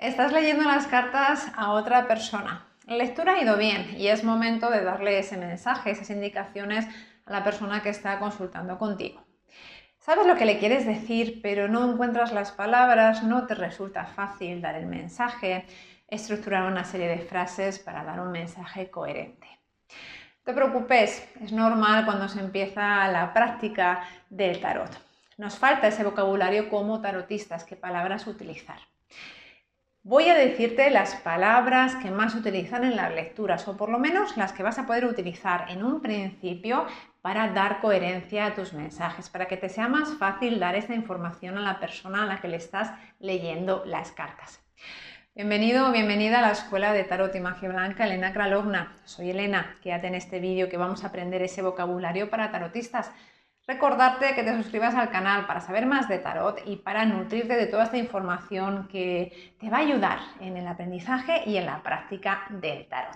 Estás leyendo las cartas a otra persona. La lectura ha ido bien y es momento de darle ese mensaje, esas indicaciones a la persona que está consultando contigo. Sabes lo que le quieres decir, pero no encuentras las palabras, no te resulta fácil dar el mensaje, estructurar una serie de frases para dar un mensaje coherente. No te preocupes, es normal cuando se empieza la práctica del tarot. Nos falta ese vocabulario como tarotistas, qué palabras utilizar. Voy a decirte las palabras que más utilizan en las lecturas, o por lo menos las que vas a poder utilizar en un principio para dar coherencia a tus mensajes, para que te sea más fácil dar esta información a la persona a la que le estás leyendo las cartas. Bienvenido o bienvenida a la Escuela de Tarot y Magia Blanca, Elena Kralovna. Soy Elena, quédate en este vídeo que vamos a aprender ese vocabulario para tarotistas. Recordarte que te suscribas al canal para saber más de tarot y para nutrirte de toda esta información que te va a ayudar en el aprendizaje y en la práctica del tarot.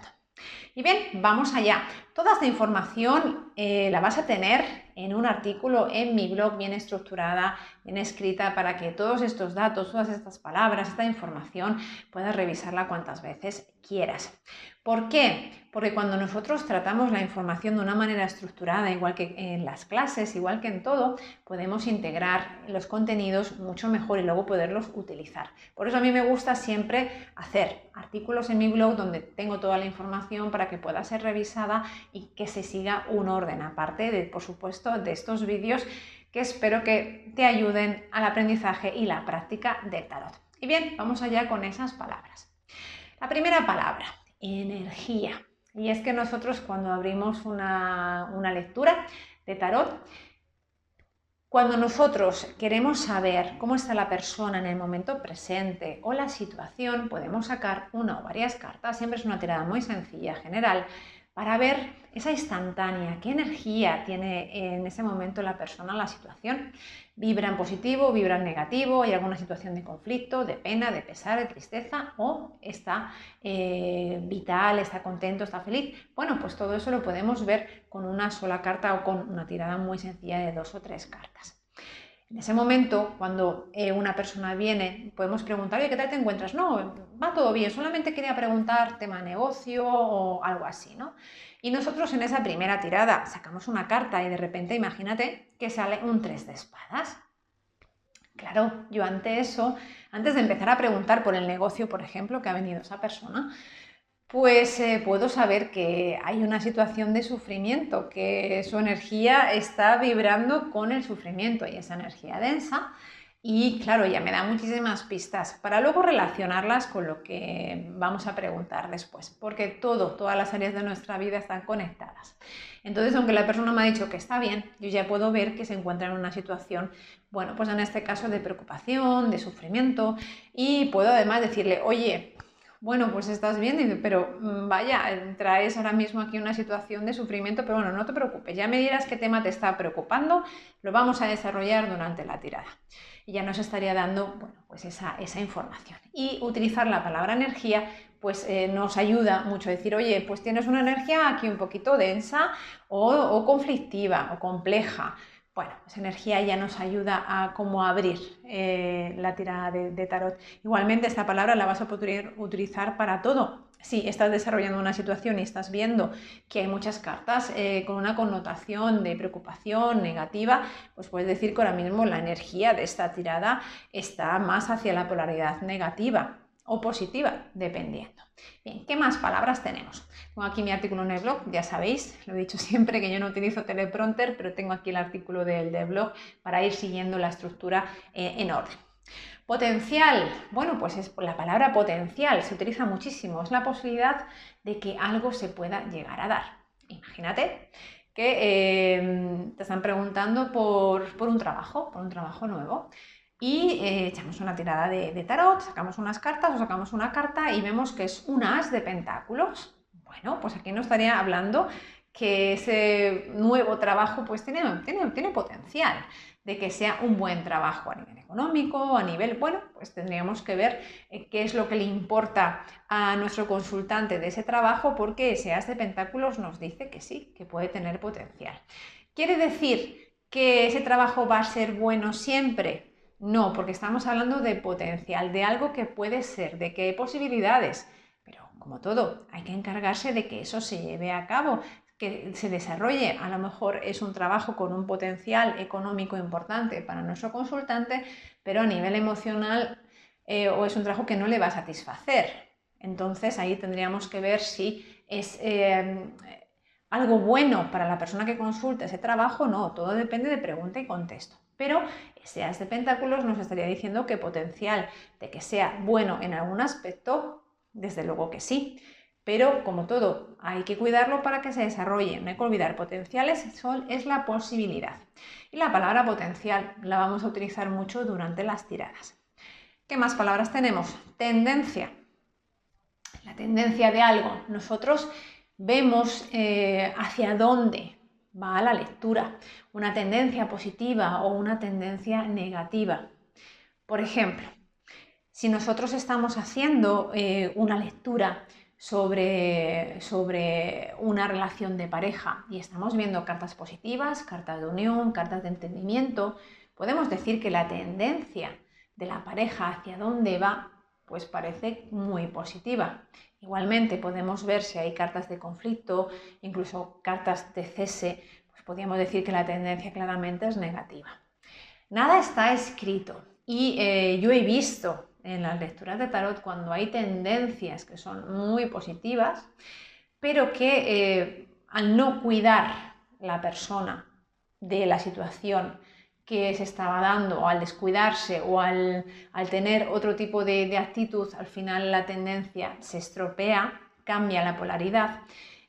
Y bien, vamos allá. Toda esta información la vas a tener en un artículo en mi blog bien estructurada, bien escrita, para que todos estos datos, todas estas palabras, esta información, puedas revisarla cuantas veces quieras. ¿Por qué? Porque cuando nosotros tratamos la información de una manera estructurada, igual que en las clases, igual que en todo, podemos integrar los contenidos mucho mejor y luego poderlos utilizar. Por eso a mí me gusta siempre hacer artículos en mi blog donde tengo toda la información para que pueda ser revisada y que se siga un orden, aparte de, por supuesto, de estos vídeos que espero que te ayuden al aprendizaje y la práctica del tarot. Y bien, vamos allá con esas palabras. La primera palabra, energía. Y es que nosotros cuando abrimos una lectura de tarot, cuando nosotros queremos saber cómo está la persona en el momento presente o la situación, podemos sacar una o varias cartas, siempre es una tirada muy sencilla, general, para ver esa instantánea, qué energía tiene en ese momento la persona, la situación. ¿Vibra en positivo, vibra en negativo? ¿Hay alguna situación de conflicto, de pena, de pesar, de tristeza? ¿O está vital, está contento, está feliz? Bueno, pues todo eso lo podemos ver con una sola carta o con una tirada muy sencilla de 2 o 3 cartas. En ese momento, cuando una persona viene, podemos preguntar, oye, ¿qué tal te encuentras? No, va todo bien, solamente quería preguntar tema negocio o algo así, ¿no? Y nosotros en esa primera tirada sacamos una carta y de repente imagínate que sale un 3 de espadas. Claro, yo ante eso, antes de empezar a preguntar por el negocio, por ejemplo, que ha venido esa persona, pues puedo saber que hay una situación de sufrimiento, que su energía está vibrando con el sufrimiento y esa energía densa. Y claro, ya me da muchísimas pistas para luego relacionarlas con lo que vamos a preguntar después, porque todas las áreas de nuestra vida están conectadas. Entonces, aunque la persona me ha dicho que está bien, yo ya puedo ver que se encuentra en una situación, bueno, pues en este caso de preocupación, de sufrimiento, y puedo además decirle, oye, bueno, pues estás bien, pero vaya, traes ahora mismo aquí una situación de sufrimiento, pero bueno, no te preocupes, ya me dirás qué tema te está preocupando, lo vamos a desarrollar durante la tirada. Y ya nos estaría dando, bueno, pues esa información. Y utilizar la palabra energía, pues nos ayuda mucho a decir, oye, pues tienes una energía aquí un poquito densa o conflictiva o compleja. Bueno, esa energía ya nos ayuda a como abrir la tirada de tarot. Igualmente esta palabra la vas a poder utilizar para todo. Si estás desarrollando una situación y estás viendo que hay muchas cartas con una connotación de preocupación negativa, pues puedes decir que ahora mismo la energía de esta tirada está más hacia la polaridad negativa o positiva, dependiendo. Bien, ¿qué más palabras tenemos? Tengo aquí mi artículo en el blog, ya sabéis, lo he dicho siempre que yo no utilizo teleprompter, pero tengo aquí el artículo del blog para ir siguiendo la estructura en orden. Potencial, bueno, pues es la palabra potencial, se utiliza muchísimo, es la posibilidad de que algo se pueda llegar a dar. Imagínate que te están preguntando por un trabajo nuevo. Y echamos una tirada de tarot, sacamos unas cartas o sacamos una carta y vemos que es un as de pentáculos. Bueno, pues aquí nos estaría hablando que ese nuevo trabajo pues tiene potencial de que sea un buen trabajo a nivel económico, a nivel, bueno, pues tendríamos que ver qué es lo que le importa a nuestro consultante de ese trabajo, porque ese as de pentáculos nos dice que sí, que puede tener potencial. ¿Quiere decir que ese trabajo va a ser bueno siempre? No, porque estamos hablando de potencial, de algo que puede ser, de que hay posibilidades. Pero como todo, hay que encargarse de que eso se lleve a cabo, que se desarrolle. A lo mejor es un trabajo con un potencial económico importante para nuestro consultante, pero a nivel emocional o es un trabajo que no le va a satisfacer. Entonces ahí tendríamos que ver si es algo bueno para la persona que consulta ese trabajo o no. Todo depende de pregunta y contexto. Pero ese as de pentáculos nos estaría diciendo que potencial de que sea bueno en algún aspecto, desde luego que sí. Pero como todo, hay que cuidarlo para que se desarrolle. No hay que olvidar, potenciales es la posibilidad. Y la palabra potencial la vamos a utilizar mucho durante las tiradas. ¿Qué más palabras tenemos? Tendencia. La tendencia de algo. Nosotros vemos hacia dónde va la lectura, una tendencia positiva o una tendencia negativa. Por ejemplo, si nosotros estamos haciendo una lectura sobre una relación de pareja y estamos viendo cartas positivas, cartas de unión, cartas de entendimiento, podemos decir que la tendencia de la pareja hacia dónde va, pues parece muy positiva. Igualmente podemos ver si hay cartas de conflicto, incluso cartas de cese, pues podríamos decir que la tendencia claramente es negativa. Nada está escrito y yo he visto en las lecturas de tarot cuando hay tendencias que son muy positivas, pero que al no cuidar la persona de la situación que se estaba dando, o al descuidarse o al tener otro tipo de actitud, al final la tendencia se estropea, cambia la polaridad.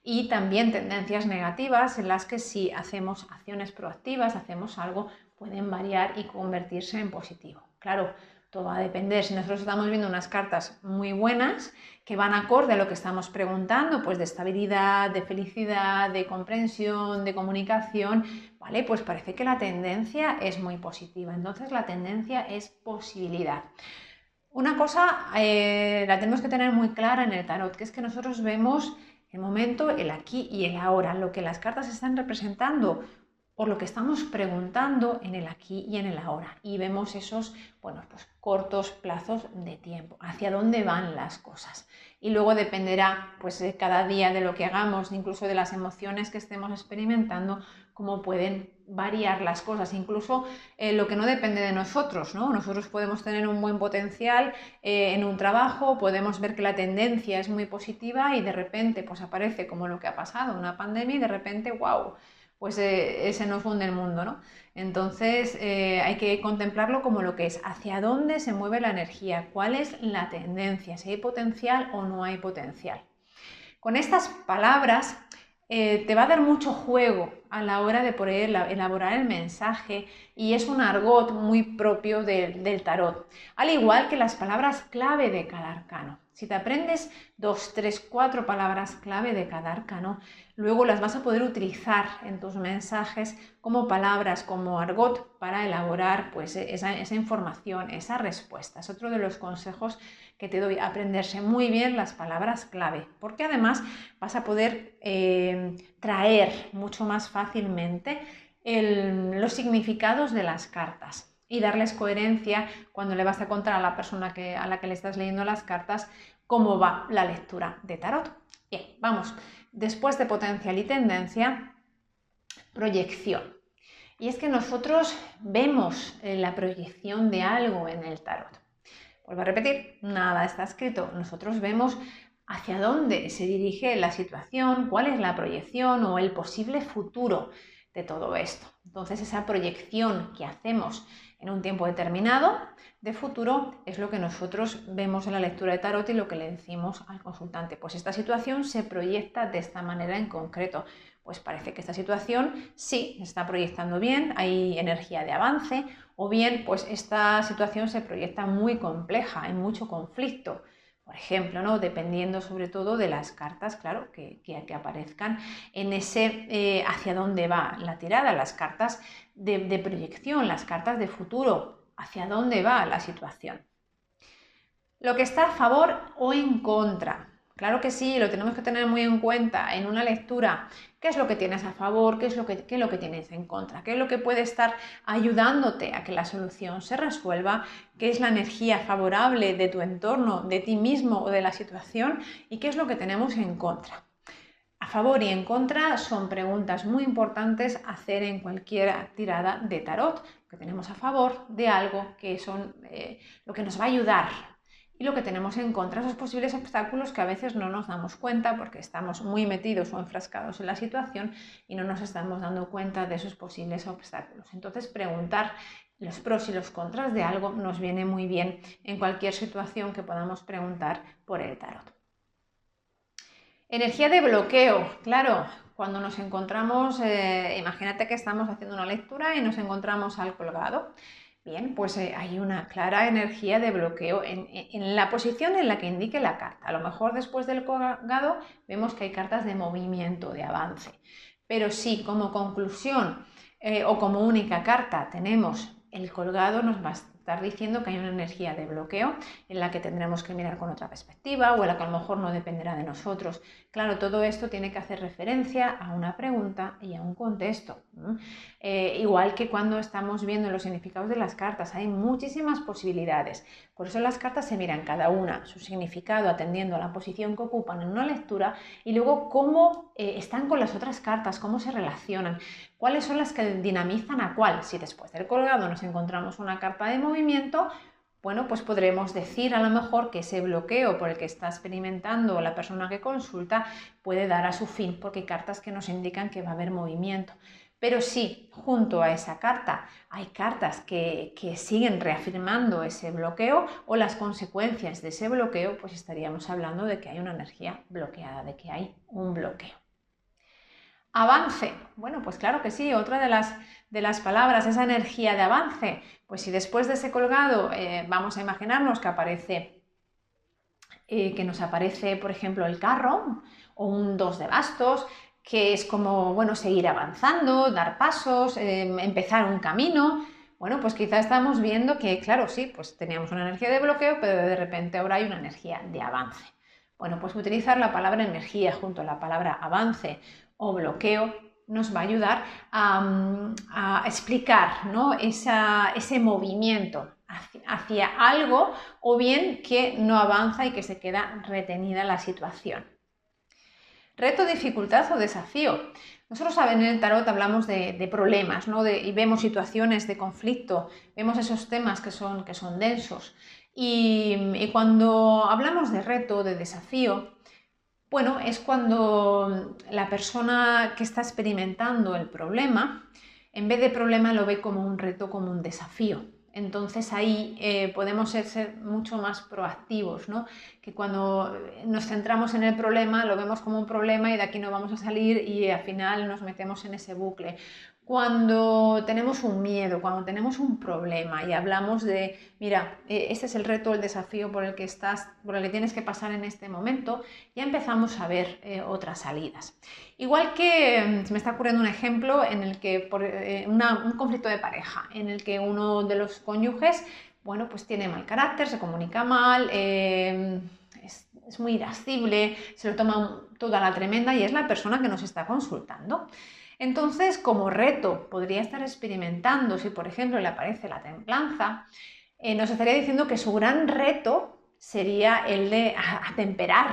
Y también tendencias negativas en las que si hacemos acciones proactivas, hacemos algo, pueden variar y convertirse en positivo. Claro, todo va a depender. Si nosotros estamos viendo unas cartas muy buenas que van acorde a lo que estamos preguntando, pues de estabilidad, de felicidad, de comprensión, de comunicación, ¿vale? Pues parece que la tendencia es muy positiva. Entonces la tendencia es posibilidad. Una cosa la tenemos que tener muy clara en el tarot, que es que nosotros vemos el momento, el aquí y el ahora, lo que las cartas están representando o lo que estamos preguntando en el aquí y en el ahora. Y vemos esos, bueno, pues cortos plazos de tiempo, hacia dónde van las cosas. Y luego dependerá, pues, de cada día de lo que hagamos, incluso de las emociones que estemos experimentando, cómo pueden variar las cosas, incluso lo que no depende de nosotros, ¿no? Nosotros podemos tener un buen potencial en un trabajo, podemos ver que la tendencia es muy positiva y de repente pues aparece como lo que ha pasado, una pandemia y de repente, wow, pues se nos hunde el mundo, ¿no? Entonces hay que contemplarlo como lo que es, hacia dónde se mueve la energía, cuál es la tendencia, si hay potencial o no hay potencial. Con estas palabras te va a dar mucho juego a la hora de poder elaborar el mensaje y es un argot muy propio del tarot, al igual que las palabras clave de cada arcano. Si te aprendes 2, 3, 4 palabras clave de cada arcano, luego las vas a poder utilizar en tus mensajes como palabras, como argot para elaborar pues, esa información, esa respuesta. Es otro de los consejos que te doy, aprenderse muy bien las palabras clave, porque además vas a poder traer mucho más fácilmente los significados de las cartas y darles coherencia cuando le vas a contar a la persona a la que le estás leyendo las cartas cómo va la lectura de tarot. Bien, vamos. Después de potencial y tendencia, proyección. Y es que nosotros vemos la proyección de algo en el tarot. Vuelvo a repetir, nada está escrito. Nosotros vemos hacia dónde se dirige la situación, cuál es la proyección o el posible futuro de todo esto. Entonces, esa proyección que hacemos en un tiempo determinado de futuro es lo que nosotros vemos en la lectura de tarot y lo que le decimos al consultante. Pues esta situación se proyecta de esta manera en concreto. Pues parece que esta situación sí se está proyectando bien, hay energía de avance, o bien pues esta situación se proyecta muy compleja, hay mucho conflicto. Por ejemplo, ¿no? Dependiendo sobre todo de las cartas, claro, que aparezcan en ese hacia dónde va la tirada, las cartas de proyección, las cartas de futuro, hacia dónde va la situación. Lo que está a favor o en contra. Claro que sí, lo tenemos que tener muy en cuenta en una lectura. ¿Qué es lo que tienes a favor? ¿Qué es lo que tienes en contra? ¿Qué es lo que puede estar ayudándote a que la solución se resuelva? ¿Qué es la energía favorable de tu entorno, de ti mismo o de la situación? ¿Y qué es lo que tenemos en contra? A favor y en contra son preguntas muy importantes a hacer en cualquier tirada de tarot, que tenemos a favor de algo que son lo que nos va a ayudar, y lo que tenemos en contra, esos posibles obstáculos que a veces no nos damos cuenta porque estamos muy metidos o enfrascados en la situación y no nos estamos dando cuenta de esos posibles obstáculos. Entonces, preguntar los pros y los contras de algo nos viene muy bien en cualquier situación que podamos preguntar por el tarot. Energía de bloqueo, claro, cuando nos encontramos, imagínate que estamos haciendo una lectura y nos encontramos al colgado. Bien, pues hay una clara energía de bloqueo en la posición en la que indique la carta. A lo mejor después del colgado vemos que hay cartas de movimiento, de avance. Pero si como conclusión o como única carta tenemos el colgado, nos va a estar diciendo que hay una energía de bloqueo en la que tendremos que mirar con otra perspectiva o en la que a lo mejor no dependerá de nosotros. Claro, todo esto tiene que hacer referencia a una pregunta y a un contexto. Igual que cuando estamos viendo los significados de las cartas, hay muchísimas posibilidades. Por eso las cartas se miran cada una, su significado atendiendo a la posición que ocupan en una lectura y luego cómo están con las otras cartas, cómo se relacionan, cuáles son las que dinamizan a cuál. Si después del colgado nos encontramos una carta de movimiento, bueno, pues podremos decir a lo mejor que ese bloqueo por el que está experimentando la persona que consulta puede dar a su fin, porque hay cartas que nos indican que va a haber movimiento. Pero si junto a esa carta hay cartas que siguen reafirmando ese bloqueo o las consecuencias de ese bloqueo, pues estaríamos hablando de que hay una energía bloqueada, de que hay un bloqueo. Avance, bueno, pues claro que sí, otra de las palabras, esa energía de avance, pues si después de ese colgado vamos a imaginarnos que nos aparece, por ejemplo, el carro o un 2 de bastos, que es como, bueno, seguir avanzando, dar pasos, empezar un camino. Bueno, pues quizá estamos viendo que, claro, sí, pues teníamos una energía de bloqueo, pero de repente ahora hay una energía de avance. Bueno, pues utilizar la palabra energía junto a la palabra avance o bloqueo nos va a ayudar a explicar, ¿no? ese movimiento hacia algo o bien que no avanza y que se queda retenida la situación. Reto, dificultad o desafío. Nosotros en el tarot hablamos de problemas, ¿no? Y vemos situaciones de conflicto, vemos esos temas que son densos. Y cuando hablamos de reto, de desafío, bueno, es cuando la persona que está experimentando el problema, en vez de problema lo ve como un reto, como un desafío. Entonces ahí podemos ser mucho más proactivos, ¿no? Que cuando nos centramos en el problema lo vemos como un problema y de aquí no vamos a salir y al final nos metemos en ese bucle. Cuando tenemos un miedo, cuando tenemos un problema y hablamos de, mira, este es el reto, el desafío por el que tienes que pasar en este momento, ya empezamos a ver otras salidas. Igual que se me está ocurriendo un ejemplo en el que por un conflicto de pareja, en el que uno de los cónyuges, bueno, pues tiene mal carácter, se comunica mal, es muy irascible, se lo toma toda la tremenda y es la persona que nos está consultando. Entonces, como reto, podría estar experimentando, si por ejemplo le aparece la templanza, nos estaría diciendo que su gran reto sería el de atemperar,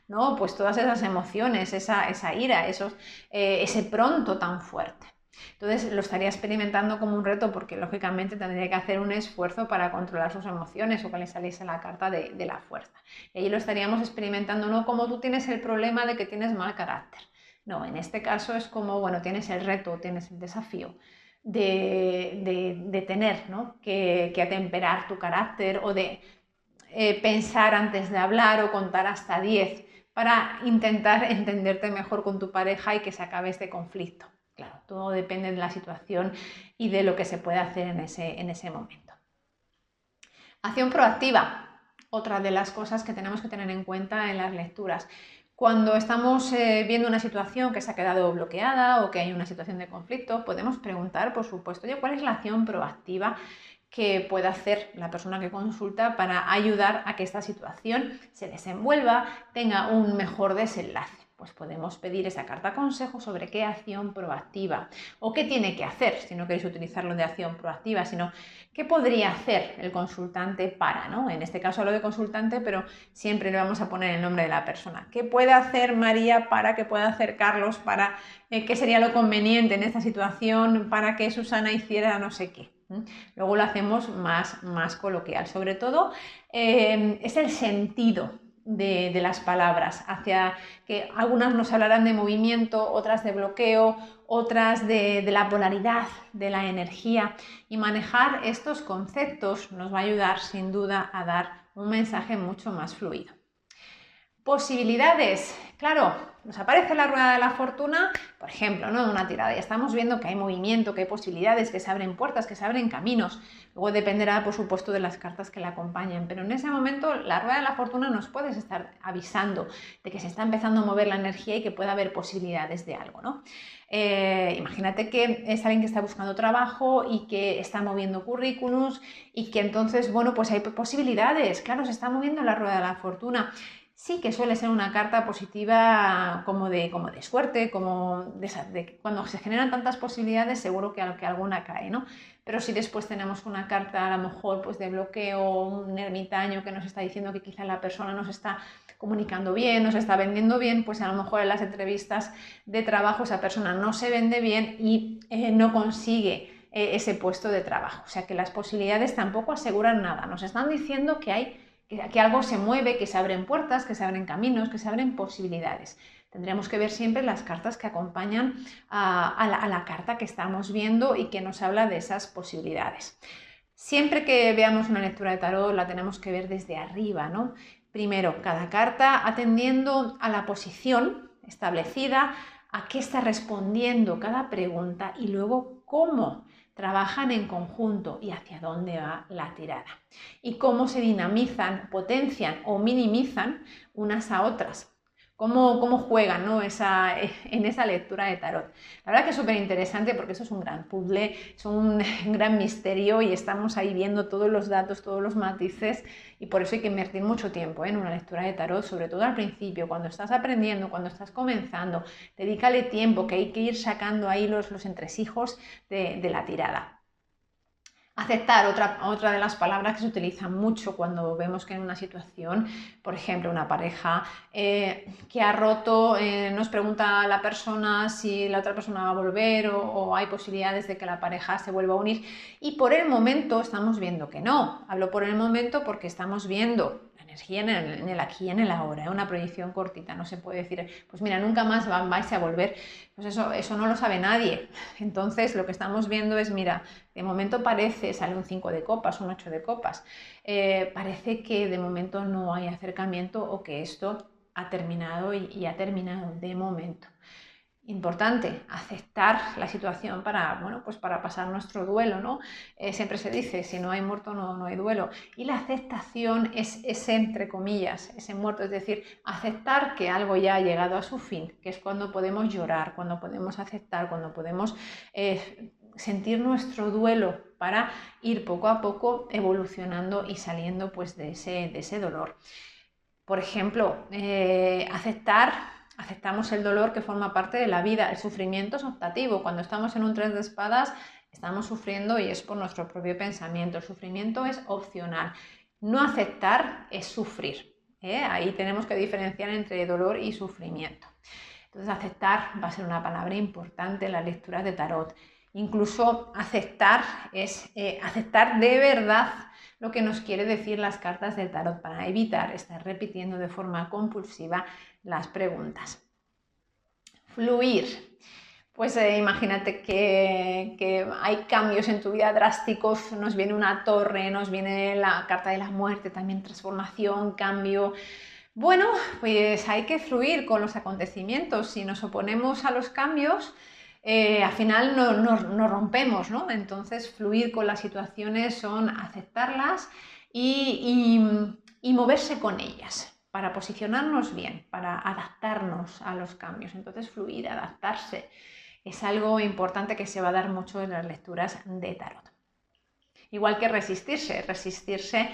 ¿no? Pues todas esas emociones, esa ira, ese pronto tan fuerte. Entonces lo estaría experimentando como un reto porque lógicamente tendría que hacer un esfuerzo para controlar sus emociones o que le saliese la carta de la fuerza. Y ahí lo estaríamos experimentando no como tú tienes el problema de que tienes mal carácter. No, en este caso es como, bueno, tienes el reto, tienes el desafío de tener, ¿no? que atemperar tu carácter o de pensar antes de hablar o contar hasta 10 para intentar entenderte mejor con tu pareja y que se acabe este conflicto. Claro, todo depende de la situación y de lo que se puede hacer en ese momento. Acción proactiva, otra de las cosas que tenemos que tener en cuenta en las lecturas. Cuando estamos viendo una situación que se ha quedado bloqueada o que hay una situación de conflicto, podemos preguntar, por supuesto, ¿cuál es la acción proactiva que puede hacer la persona que consulta para ayudar a que esta situación se desenvuelva, tenga un mejor desenlace. Pues podemos pedir esa carta consejo sobre qué acción proactiva o qué tiene que hacer, si no queréis utilizarlo de acción proactiva, sino qué podría hacer el consultante para, ¿no? En este caso hablo de consultante, pero siempre le vamos a poner el nombre de la persona. ¿Qué puede hacer María para, qué puede hacer Carlos para, qué sería lo conveniente en esta situación para que Susana hiciera no sé qué? Luego lo hacemos más coloquial. Sobre todo es el sentido de las palabras, hacia que algunas nos hablarán de movimiento, otras de bloqueo, otras de la polaridad, de la energía, y manejar estos conceptos nos va a ayudar sin duda a dar un mensaje mucho más fluido. Posibilidades, claro, nos aparece la rueda de la fortuna, por ejemplo, ¿no? En una tirada, y estamos viendo que hay movimiento, que hay posibilidades, que se abren puertas, que se abren caminos. Luego dependerá, por supuesto, de las cartas que la acompañen, pero en ese momento la rueda de la fortuna nos puede estar avisando de que se está empezando a mover la energía y que puede haber posibilidades de algo, ¿no? Imagínate que es alguien que está buscando trabajo y que está moviendo currículums y que entonces, bueno, pues hay posibilidades, claro, se está moviendo la rueda de la fortuna. Sí que suele ser una carta positiva como de suerte, como de cuando se generan tantas posibilidades seguro que alguna cae, ¿no? Pero si después tenemos una carta a lo mejor pues de bloqueo, un ermitaño que nos está diciendo que quizá la persona nos está comunicando bien, nos está vendiendo bien, pues a lo mejor en las entrevistas de trabajo esa persona no se vende bien y no consigue ese puesto de trabajo. O sea que las posibilidades tampoco aseguran nada, nos están diciendo que algo se mueve, que se abren puertas, que se abren caminos, que se abren posibilidades. Tendríamos que ver siempre las cartas que acompañan a la carta que estamos viendo y que nos habla de esas posibilidades. Siempre que veamos una lectura de tarot la tenemos que ver desde arriba, ¿no? Primero, cada carta atendiendo a la posición establecida, a qué está respondiendo cada pregunta y luego cómo trabajan en conjunto y hacia dónde va la tirada. Y cómo se dinamizan, potencian o minimizan unas a otras. Cómo juegan, ¿no? en esa lectura de tarot. La verdad que es súper interesante porque eso es un gran puzzle, es un gran misterio y estamos ahí viendo todos los datos, todos los matices, y por eso hay que invertir mucho tiempo en una lectura de tarot, sobre todo al principio, cuando estás aprendiendo, cuando estás comenzando. Dedícale tiempo, que hay que ir sacando ahí los entresijos de la tirada. Aceptar, otra de las palabras que se utilizan mucho cuando vemos que en una situación, por ejemplo, una pareja que ha roto, nos pregunta a la persona si la otra persona va a volver o hay posibilidades de que la pareja se vuelva a unir, y por el momento estamos viendo que no. Hablo por el momento porque estamos viendo la energía en el aquí y en el ahora, una proyección cortita. No se puede decir, pues mira, nunca más vais a volver. Pues eso no lo sabe nadie. Entonces lo que estamos viendo es, mira, de momento sale un 5 de copas, un 8 de copas, parece que de momento no hay acercamiento o que esto ha terminado y ha terminado de momento. Importante, aceptar la situación para pasar nuestro duelo, ¿no? Siempre se dice, si no hay muerto no hay duelo. Y la aceptación es ese, entre comillas, ese muerto, es decir, aceptar que algo ya ha llegado a su fin, que es cuando podemos llorar, cuando podemos aceptar, cuando podemos sentir nuestro duelo para ir poco a poco evolucionando y saliendo pues de ese dolor. Por ejemplo, aceptamos el dolor que forma parte de la vida. El sufrimiento es optativo. Cuando estamos en un 3 de espadas estamos sufriendo y es por nuestro propio pensamiento. El sufrimiento es opcional. No aceptar es sufrir. Ahí tenemos que diferenciar entre dolor y sufrimiento. Entonces aceptar va a ser una palabra importante en las lecturas de tarot. Incluso aceptar es aceptar de verdad lo que nos quiere decir las cartas del tarot para evitar estar repitiendo de forma compulsiva las preguntas. Fluir. Pues imagínate que hay cambios en tu vida drásticos, nos viene una torre, nos viene la carta de la muerte, también transformación, cambio. Bueno, pues hay que fluir con los acontecimientos. Si nos oponemos a los cambios, al final nos rompemos, ¿no? Entonces, fluir con las situaciones son aceptarlas y moverse con ellas para posicionarnos bien, para adaptarnos a los cambios. Entonces, fluir, adaptarse, es algo importante que se va a dar mucho en las lecturas de tarot. Igual que resistirse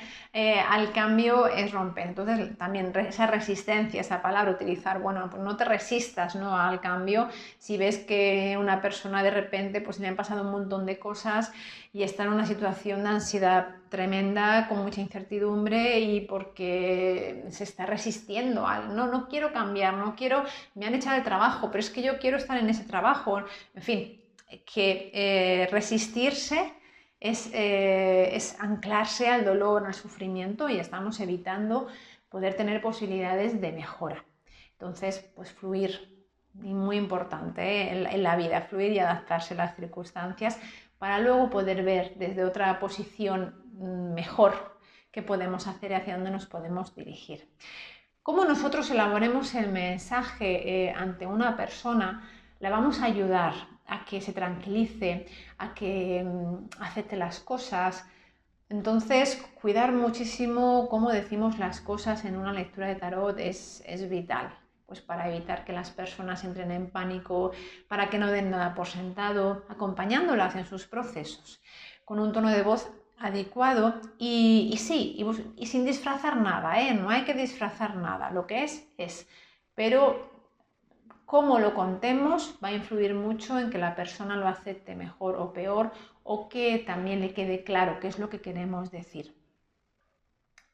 al cambio es romper. Entonces también esa resistencia, esa palabra, utilizar, bueno, pues no te resistas, ¿no?, al cambio. Si ves que una persona de repente pues le han pasado un montón de cosas y está en una situación de ansiedad tremenda, con mucha incertidumbre y porque se está resistiendo al, no quiero cambiar, no quiero, me han echado de trabajo, pero es que yo quiero estar en ese trabajo, en fin, que resistirse es anclarse al dolor, al sufrimiento, y estamos evitando poder tener posibilidades de mejora. Entonces, pues fluir, y muy importante, en la vida, fluir y adaptarse a las circunstancias para luego poder ver desde otra posición mejor qué podemos hacer y hacia dónde nos podemos dirigir. Cómo nosotros elaboremos el mensaje ante una persona la vamos a ayudar a que se tranquilice, a que acepte las cosas. Entonces, cuidar muchísimo cómo decimos las cosas en una lectura de tarot es vital, pues para evitar que las personas entren en pánico, para que no den nada por sentado, acompañándolas en sus procesos, con un tono de voz adecuado y sin disfrazar nada, ¿eh? No hay que disfrazar nada, lo que es, pero cómo lo contemos va a influir mucho en que la persona lo acepte mejor o peor, o que también le quede claro qué es lo que queremos decir.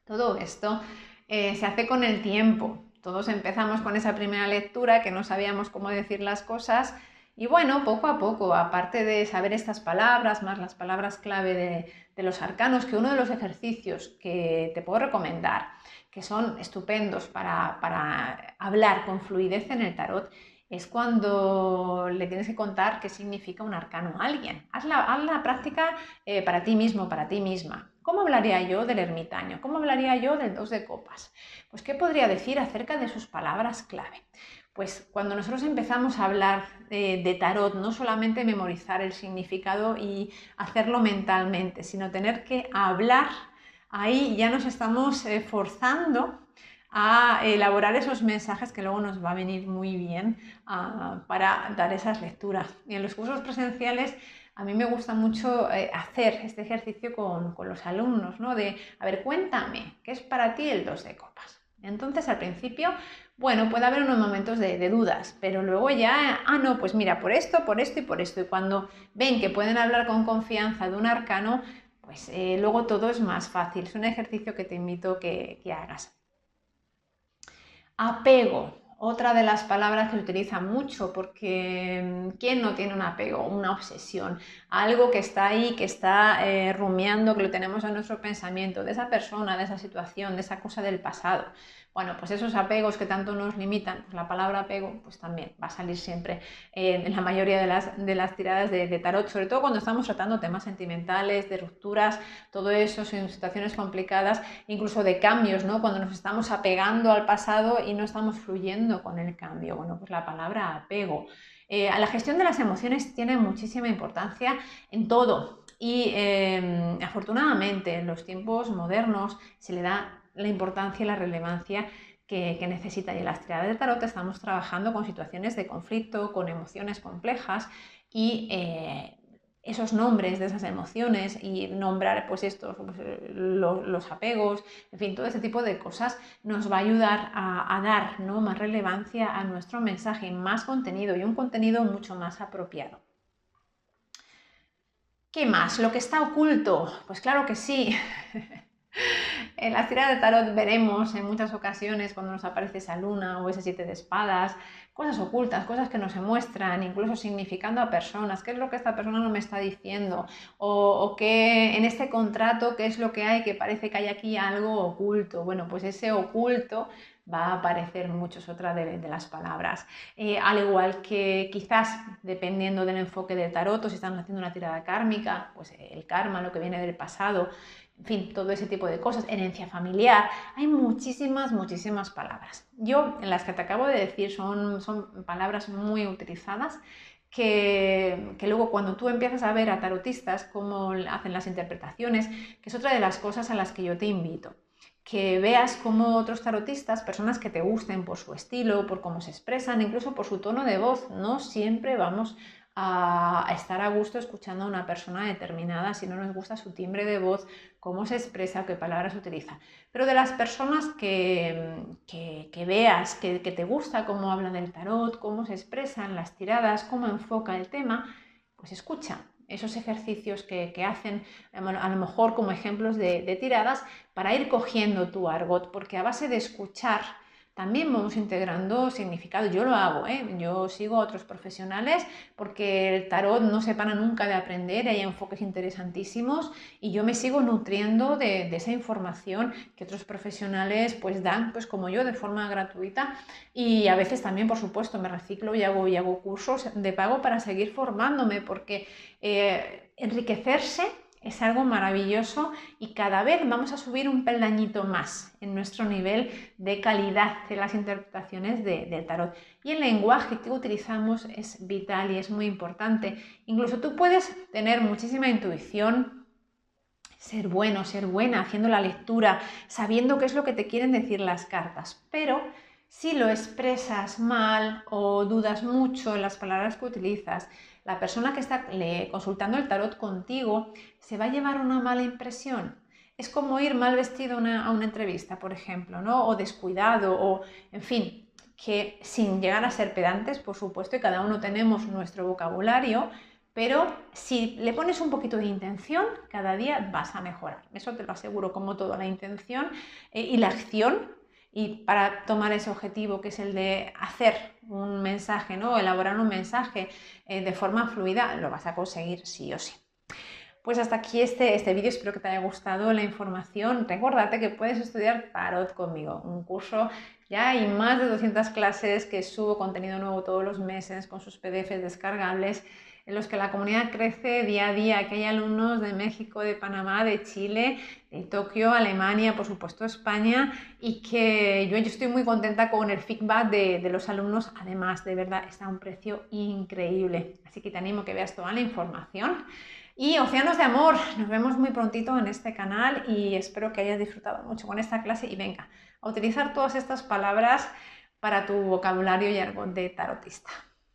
Todo esto se hace con el tiempo. Todos empezamos con esa primera lectura que no sabíamos cómo decir las cosas, y bueno, poco a poco, aparte de saber estas palabras, más las palabras clave de los arcanos, que uno de los ejercicios que te puedo recomendar, que son estupendos para hablar con fluidez en el tarot, es cuando le tienes que contar qué significa un arcano a alguien. Haz la práctica para ti mismo, para ti misma. ¿Cómo hablaría yo del ermitaño? ¿Cómo hablaría yo del 2 de copas? Pues, ¿qué podría decir acerca de sus palabras clave? Pues cuando nosotros empezamos a hablar de tarot, no solamente memorizar el significado y hacerlo mentalmente, sino tener que hablar, ahí ya nos estamos forzando a elaborar esos mensajes que luego nos va a venir muy bien para dar esas lecturas. Y en los cursos presenciales a mí me gusta mucho hacer este ejercicio con los alumnos, ¿no? De, a ver, cuéntame, ¿qué es para ti el 2 de copas? Entonces, al principio, bueno, puede haber unos momentos de dudas, pero luego ya, no, pues mira, por esto y por esto. Y cuando ven que pueden hablar con confianza de un arcano, pues luego todo es más fácil. Es un ejercicio que te invito que hagas. Apego, otra de las palabras que se utiliza mucho, porque ¿quién no tiene un apego, una obsesión? Algo que está ahí, que está rumiando, que lo tenemos en nuestro pensamiento, de esa persona, de esa situación, de esa cosa del pasado. Bueno, pues esos apegos que tanto nos limitan, pues la palabra apego pues también va a salir siempre en la mayoría de las tiradas de tarot, sobre todo cuando estamos tratando temas sentimentales, de rupturas, todo eso, en situaciones complicadas, incluso de cambios, ¿no? Cuando nos estamos apegando al pasado y no estamos fluyendo con el cambio. Bueno, pues la palabra apego. A la gestión de las emociones tiene muchísima importancia en todo, y afortunadamente en los tiempos modernos se le da la importancia y la relevancia que necesita. Y en las tiradas de tarot estamos trabajando con situaciones de conflicto, con emociones complejas, y esos nombres de esas emociones y nombrar pues los apegos, en fin, todo ese tipo de cosas nos va a ayudar a dar, ¿no?, más relevancia a nuestro mensaje, más contenido, y un contenido mucho más apropiado. ¿Qué más? ¿Lo que está oculto? Pues claro que sí. En las tiradas de tarot veremos en muchas ocasiones, cuando nos aparece esa luna o ese 7 de espadas, cosas ocultas, cosas que no se muestran, incluso significando a personas. ¿Qué es lo que esta persona no me está diciendo? O que en este contrato, ¿qué es lo que hay? Que parece que hay aquí algo oculto. Bueno, pues ese oculto va a aparecer mucho, es otra de las palabras. Al igual que quizás, dependiendo del enfoque del tarot, o si estamos haciendo una tirada kármica, pues el karma, lo que viene del pasado, en fin, todo ese tipo de cosas, herencia familiar, hay muchísimas palabras. Yo, en las que te acabo de decir, son palabras muy utilizadas, que luego cuando tú empiezas a ver a tarotistas cómo hacen las interpretaciones, que es otra de las cosas a las que yo te invito, que veas cómo otros tarotistas, personas que te gusten por su estilo, por cómo se expresan, incluso por su tono de voz, no siempre vamos a estar a gusto escuchando a una persona determinada si no nos gusta su timbre de voz, cómo se expresa, qué palabras utiliza. Pero de las personas que veas que te gusta cómo habla del tarot, cómo se expresan las tiradas, cómo enfoca el tema, pues escucha esos ejercicios que hacen, a lo mejor como ejemplos de tiradas, para ir cogiendo tu argot, porque a base de escuchar también vamos integrando significado. Yo lo hago, yo sigo a otros profesionales porque el tarot no se para nunca de aprender, hay enfoques interesantísimos y yo me sigo nutriendo de esa información que otros profesionales pues dan, pues como yo, de forma gratuita, y a veces también, por supuesto, me reciclo y hago cursos de pago para seguir formándome, porque enriquecerse es algo maravilloso y cada vez vamos a subir un peldañito más en nuestro nivel de calidad de las interpretaciones del tarot. Y el lenguaje que utilizamos es vital y es muy importante. Incluso tú puedes tener muchísima intuición, ser bueno, ser buena haciendo la lectura, sabiendo qué es lo que te quieren decir las cartas, pero si lo expresas mal o dudas mucho en las palabras que utilizas, la persona que está consultando el tarot contigo se va a llevar una mala impresión. Es como ir mal vestido a una entrevista, por ejemplo, ¿no? O descuidado, o en fin, que sin llegar a ser pedantes, por supuesto, y cada uno tenemos nuestro vocabulario, pero si le pones un poquito de intención, cada día vas a mejorar. Eso te lo aseguro, como todo, la intención y la acción. Y para tomar ese objetivo, que es el de hacer un mensaje, ¿no? Elaborar un mensaje de forma fluida, lo vas a conseguir sí o sí. Pues hasta aquí este vídeo, espero que te haya gustado la información. Recuérdate que puedes estudiar tarot conmigo, un curso, ya hay más de 200 clases que subo contenido nuevo todos los meses con sus PDFs descargables, en los que la comunidad crece día a día, que hay alumnos de México, de Panamá, de Chile, de Tokio, Alemania, por supuesto España, y que yo estoy muy contenta con el feedback de los alumnos. Además, de verdad, está a un precio increíble, así que te animo a que veas toda la información. Y Océanos de Amor, nos vemos muy prontito en este canal y espero que hayas disfrutado mucho con esta clase y venga a utilizar todas estas palabras para tu vocabulario y argot de tarotista.